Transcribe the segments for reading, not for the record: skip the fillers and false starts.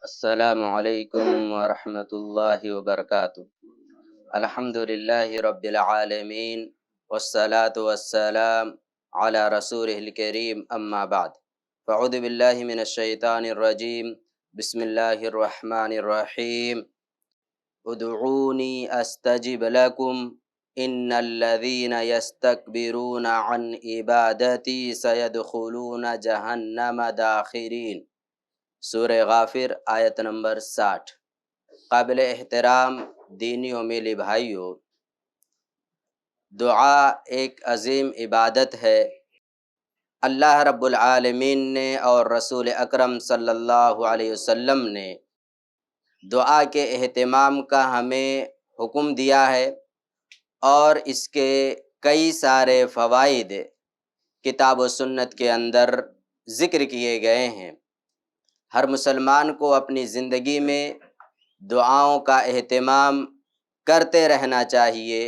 السلام علیکم ورحمۃ اللہ وبرکاتہ۔ الحمد للہ رب العالمین والصلاة والسلام علی رسولہ الکریم، اما بعد فاعوذ باللہ من الشیطان الرجیم، بسم اللہ الرحمن الرحیم۔ ادعونی استجب لکم ان الذین یستکبرون عن عبادتی سیدخلون جہنم داخرین۔ سورہ غافر آیت نمبر 60۔ قابل احترام دینی و میلی بھائیوں، دعا ایک عظیم عبادت ہے۔ اللہ رب العالمین نے اور رسول اکرم صلی اللہ علیہ وسلم نے دعا کے اہتمام کا ہمیں حکم دیا ہے، اور اس کے کئی سارے فوائد کتاب و سنت کے اندر ذکر کیے گئے ہیں۔ ہر مسلمان کو اپنی زندگی میں دعاؤں کا اہتمام کرتے رہنا چاہیے۔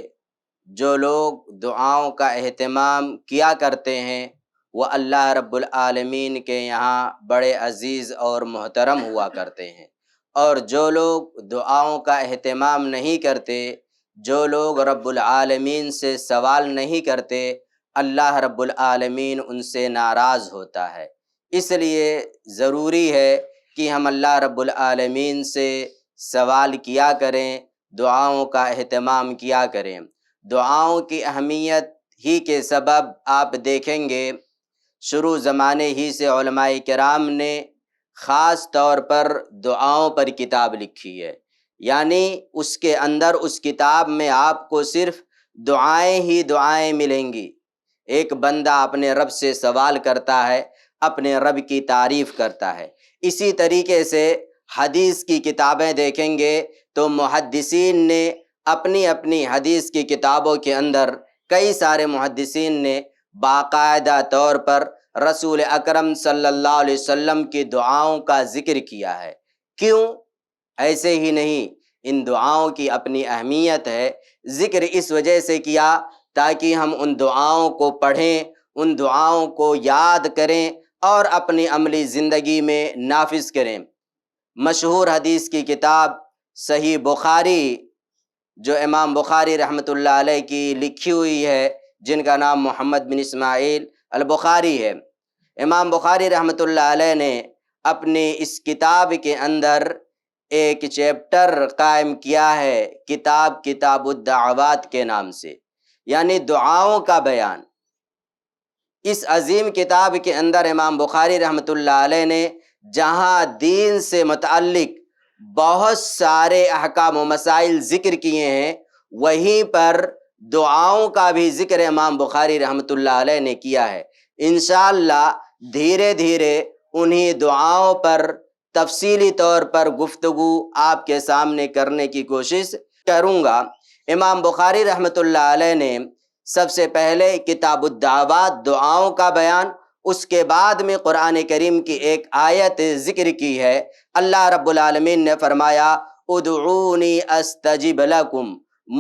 جو لوگ دعاؤں کا اہتمام کیا کرتے ہیں وہ اللہ رب العالمین کے یہاں بڑے عزیز اور محترم ہوا کرتے ہیں، اور جو لوگ دعاؤں کا اہتمام نہیں کرتے، جو لوگ رب العالمین سے سوال نہیں کرتے، اللہ رب العالمین ان سے ناراض ہوتا ہے۔ اس لیے ضروری ہے کہ ہم اللہ رب العالمین سے سوال کیا کریں، دعاؤں کا اہتمام کیا کریں۔ دعاؤں کی اہمیت ہی کے سبب آپ دیکھیں گے شروع زمانے ہی سے علماء کرام نے خاص طور پر دعاؤں پر کتاب لکھی ہے، یعنی اس کے اندر اس کتاب میں آپ کو صرف دعائیں ہی دعائیں ملیں گی۔ ایک بندہ اپنے رب سے سوال کرتا ہے، اپنے رب کی تعریف کرتا ہے۔ اسی طریقے سے حدیث کی کتابیں دیکھیں گے تو محدثین نے اپنی اپنی حدیث کی کتابوں کے اندر کئی سارے محدثین نے باقاعدہ طور پر رسول اکرم صلی اللہ علیہ وسلم کی دعاؤں کا ذکر کیا ہے۔ کیوں؟ ایسے ہی نہیں، ان دعاؤں کی اپنی اہمیت ہے۔ ذکر اس وجہ سے کیا تاکہ ہم ان دعاؤں کو پڑھیں، ان دعاؤں کو یاد کریں اور اپنی عملی زندگی میں نافذ کریں۔ مشہور حدیث کی کتاب صحیح بخاری، جو امام بخاری رحمۃ اللہ علیہ کی لکھی ہوئی ہے، جن کا نام محمد بن اسماعیل البخاری ہے، امام بخاری رحمۃ اللہ علیہ نے اپنی اس کتاب کے اندر ایک چیپٹر قائم کیا ہے، کتاب الدعوات کے نام سے، یعنی دعاؤں کا بیان۔ اس عظیم کتاب کے اندر امام بخاری رحمۃ اللہ علیہ نے جہاں دین سے متعلق بہت سارے احکام و مسائل ذکر کیے ہیں، وہیں پر دعاؤں کا بھی ذکر امام بخاری رحمۃ اللہ علیہ نے کیا ہے۔ انشاءاللہ دھیرے دھیرے انہی دعاؤں پر تفصیلی طور پر گفتگو آپ کے سامنے کرنے کی کوشش کروں گا۔ امام بخاری رحمۃ اللہ علیہ نے سب سے پہلے کتاب الدعوات، دعاؤں کا بیان، اس کے بعد میں قرآن کریم کی ایک آیت ذکر کی ہے۔ اللہ رب العالمین نے فرمایا ادعونی استجب لکم،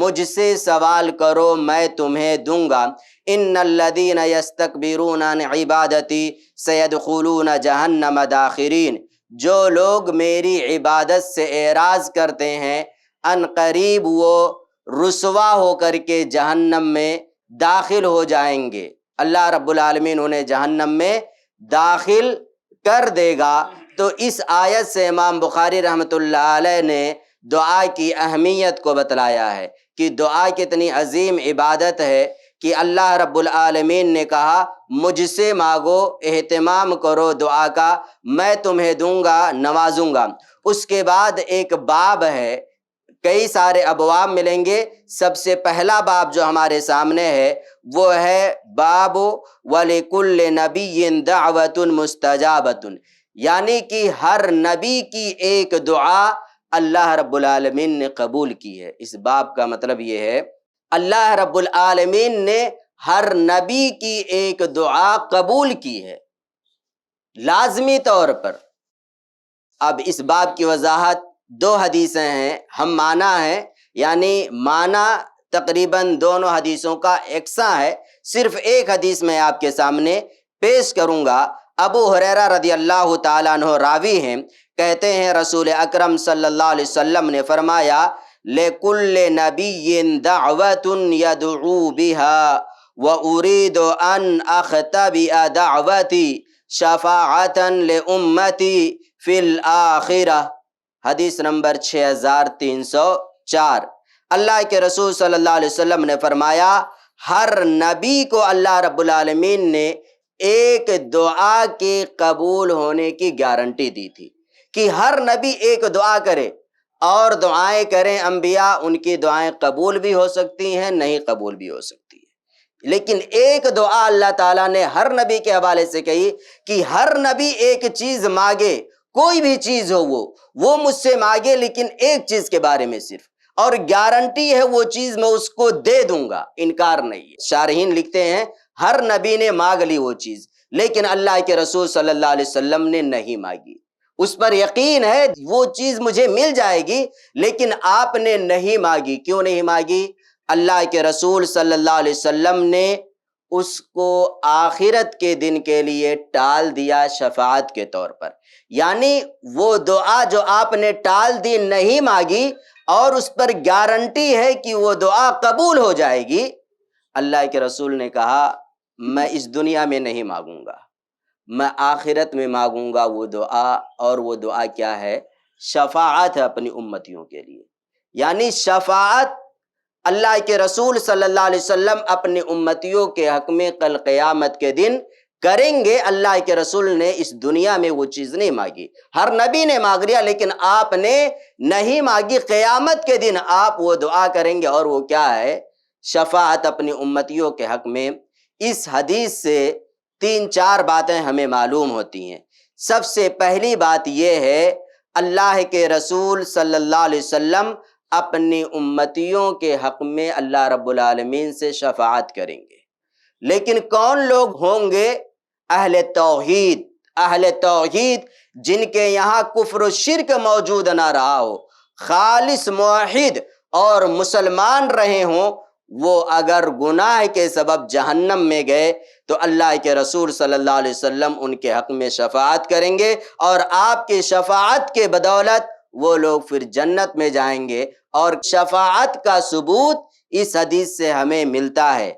مجھ سے سوال کرو میں تمہیں دوں گا۔ ان الذین یستکبرون عن عبادتی سیدخلون جہنم داخرین، جو لوگ میری عبادت سے اعراض کرتے ہیں ان قریب وہ رسوا ہو کر کے جہنم میں داخل ہو جائیں گے۔ اللہ رب العالمین انہیں جہنم میں داخل کر دے گا۔ تو اس آیت سے امام بخاری رحمۃ اللہ علیہ نے دعا کی اہمیت کو بتلایا ہے کہ دعا کتنی عظیم عبادت ہے، کہ اللہ رب العالمین نے کہا مجھ سے مانگو، اہتمام کرو دعا کا، میں تمہیں دوں گا، نوازوں گا۔ اس کے بعد ایک باب ہے، کئی سارے ابواب ملیں گے، سب سے پہلا باب جو ہمارے سامنے ہے وہ ہے باب وَلِكُلِّ نَبِيٍّ دَعْوَةٌ مُسْتَجَابَةٌ، یعنی کہ ہر نبی کی ایک دعا اللہ رب العالمین نے قبول کی ہے۔ اس باب کا مطلب یہ ہے اللہ رب العالمین نے ہر نبی کی ایک دعا قبول کی ہے، لازمی طور پر۔ اب اس باب کی وضاحت دو حدیثیں ہیں، ہم معنی ہیں، یعنی معنی تقریباً دونوں حدیثوں کا یکساں ہے۔ صرف ایک حدیث میں آپ کے سامنے پیش کروں گا۔ ابو ہریرہ رضی اللہ تعالیٰ عنہ راوی ہیں، کہتے ہیں رسول اکرم صلی اللہ علیہ وسلم نے فرمایا لِكُلِّ نَبِيٍّ دَعْوَةٌ يَدْعُو بِهَا وَأُرِيدُ أَنْ أَخْتَبِئَ دَعْوَتِي شَفَاعَةً لِأُمَّتِي فِي الْآخِرَةِ۔ حدیث نمبر 6304۔ اللہ کے رسول صلی اللہ علیہ وسلم نے فرمایا ہر نبی کو اللہ رب العالمین نے ایک دعا کے قبول ہونے کی گارنٹی دی تھی کہ ہر نبی ایک دعا کرے، اور دعائیں کریں انبیاء، ان کی دعائیں قبول بھی ہو سکتی ہیں، نہیں قبول بھی ہو سکتی ہیں، لیکن ایک دعا اللہ تعالیٰ نے ہر نبی کے حوالے سے کہی کہ ہر نبی ایک چیز مانگے، کوئی بھی چیز ہو وہ مجھ سے مانگے، لیکن ایک چیز کے بارے میں صرف، اور گارنٹی ہے وہ چیز میں اس کو دے دوں گا، انکار نہیں ہے۔ شارحین لکھتے ہیں ہر نبی نے مانگ لی وہ چیز، لیکن اللہ کے رسول صلی اللہ علیہ وسلم نے نہیں مانگی۔ اس پر یقین ہے وہ چیز مجھے مل جائے گی، لیکن آپ نے نہیں مانگی۔ کیوں نہیں مانگی؟ اللہ کے رسول صلی اللہ علیہ وسلم نے اس کو آخرت کے دن کے لیے ٹال دیا شفاعت کے طور پر، یعنی وہ دعا جو آپ نے ٹال دی، نہیں مانگی، اور اس پر گارنٹی ہے کہ وہ دعا قبول ہو جائے گی، اللہ کے رسول نے کہا میں اس دنیا میں نہیں مانگوں گا، میں آخرت میں مانگوں گا وہ دعا۔ اور وہ دعا کیا ہے؟ شفاعت ہے اپنی امتیوں کے لیے، یعنی شفاعت اللہ کے رسول صلی اللہ علیہ وسلم اپنی امتیوں کے حق میں کل قیامت کے دن کریں گے۔ اللہ کے رسول نے اس دنیا میں وہ چیز نہیں مانگی، ہر نبی نے مانگ لیا، لیکن آپ نے نہیں مانگی۔ قیامت کے دن آپ وہ دعا کریں گے، اور وہ کیا ہے؟ شفاعت اپنی امتیوں کے حق میں۔ اس حدیث سے 3-4 باتیں ہمیں معلوم ہوتی ہیں۔ سب سے پہلی بات یہ ہے اللہ کے رسول صلی اللہ علیہ وسلم اپنی امتیوں کے حق میں اللہ رب العالمین سے شفاعت کریں گے، لیکن کون لوگ ہوں گے؟ اہل توحید، اہل توحید جن کے یہاں کفر و شرک موجود نہ رہا ہو، خالص موحد اور مسلمان رہے ہوں، وہ اگر گناہ کے سبب جہنم میں گئے تو اللہ کے رسول صلی اللہ علیہ وسلم ان کے حق میں شفاعت کریں گے، اور آپ کی شفاعت کے بدولت وہ لوگ پھر جنت میں جائیں گے۔ اور شفاعت کا ثبوت اس حدیث سے ہمیں ملتا ہے۔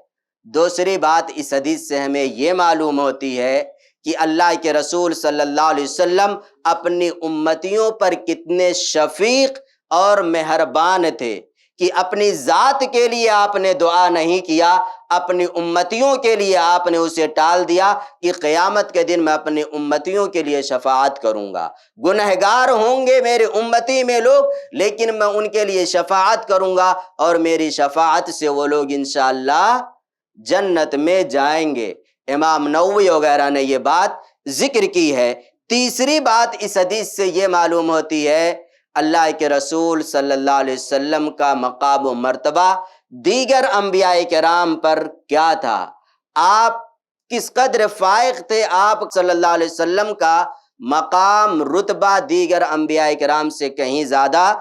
دوسری بات اس حدیث سے ہمیں یہ معلوم ہوتی ہے کہ اللہ کے رسول صلی اللہ علیہ وسلم اپنی امتیوں پر کتنے شفیق اور مہربان تھے کہ اپنی ذات کے لیے آپ نے دعا نہیں کیا، اپنی امتیوں کے لیے آپ نے اسے ٹال دیا کہ قیامت کے دن میں اپنی امتیوں کے لیے شفاعت کروں گا۔ گنہگار ہوں گے میرے امتی میں لوگ، لیکن میں ان کے لیے شفاعت کروں گا، اور میری شفاعت سے وہ لوگ انشاءاللہ جنت میں جائیں گے۔ امام نووی وغیرہ نے یہ بات ذکر کی ہے۔ تیسری بات اس حدیث سے یہ معلوم ہوتی ہے اللہ کے رسول صلی اللہ علیہ وسلم کا مقام و مرتبہ دیگر انبیاء کرام پر کیا تھا، آپ کس قدر فائق تھے، آپ صلی اللہ علیہ وسلم کا مقام رتبہ دیگر انبیاء کرام سے کہیں زیادہ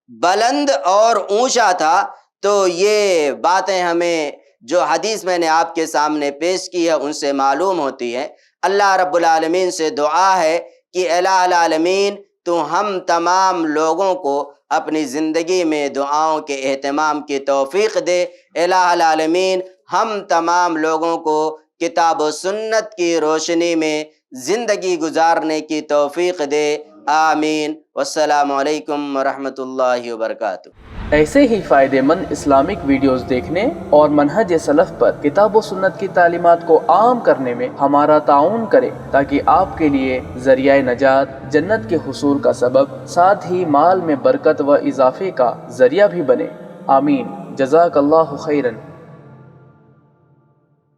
بلند اور اونچا تھا۔ تو یہ باتیں ہمیں جو حدیث میں نے آپ کے سامنے پیش کی ہے ان سے معلوم ہوتی ہے۔ اللہ رب العالمین سے دعا ہے کہ الہ العالمین تو ہم تمام لوگوں کو اپنی زندگی میں دعاؤں کے اہتمام کی توفیق دے۔ الہ العالمین ہم تمام لوگوں کو کتاب و سنت کی روشنی میں زندگی گزارنے کی توفیق دے، آمین۔ والسلام علیکم ورحمۃ اللہ وبرکاتہ۔ ایسے ہی فائدہ مند اسلامک ویڈیوز دیکھنے اور منہج سلف پر کتاب و سنت کی تعلیمات کو عام کرنے میں ہمارا تعاون کریں، تاکہ آپ کے لیے ذریعہ نجات، جنت کے حصول کا سبب، ساتھ ہی مال میں برکت و اضافے کا ذریعہ بھی بنے، آمین۔ جزاک اللہ خیرن۔